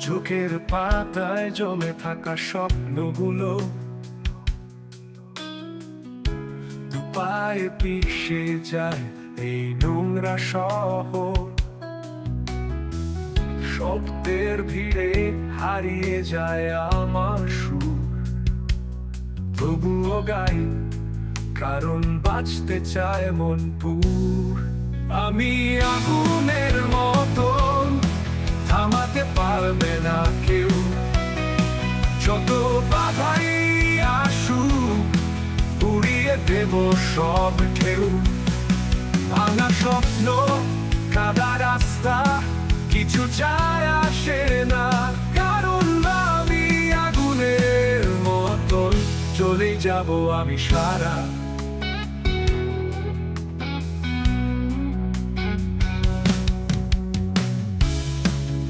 চোখের পাতায় জমে থাকা স্বপ্নগুলো দুপায়ে পিষে যায় এই নোংরা শহর। শব্দের ভিড়ে হারিয়ে যায় আমার সুর, তবুও গাই কারণ বাঁচতে চায় মন পুর। আমি আগুনের মতন, থামাতে পারবে না কেউ, যত বাধাই আসুক উড়িয়ে দেব সব ঢেউ। ভাঙা স্বপ্ন, কাদা রাস্তা, কিছু যায় আসে না, কারণ আমি আগুনের মতন চলে যাব আমি সারা।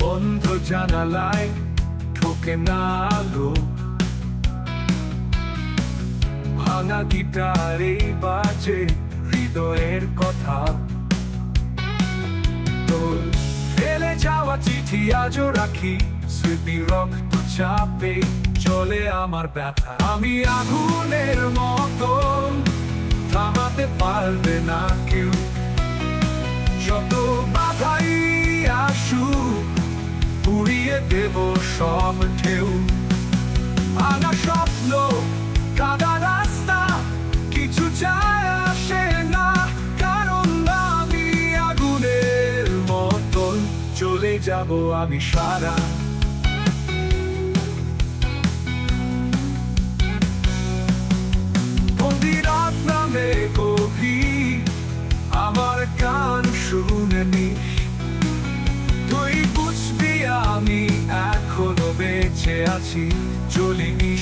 বন্ধ জানালায় ঢোকে না আলো, ভাঙা গিটারে বাজে হৃদয়ের কথা। তোর ফেলে যাওয়া চিঠি আজও রাখি, স্মৃতি রক্ত চাপে চলে আমার ব্যথা। আমি আগুনের মতন, থামাতে পারবে না কেউ, যত বাধাই আসুক উড়িয়ে দেব সব ঢেউ। ভাঙা স্বপ্ন, কাদা রাস্তা, কিছু যায় আসে না, কারণ আমি আগুনের মতন চলে যাব আমি সারা। বন্দিরাত নামে গভীর, আমার গান শুনে নিস, তুই বুঝবি আমি এখনো বেঁচে আছি, চলিনি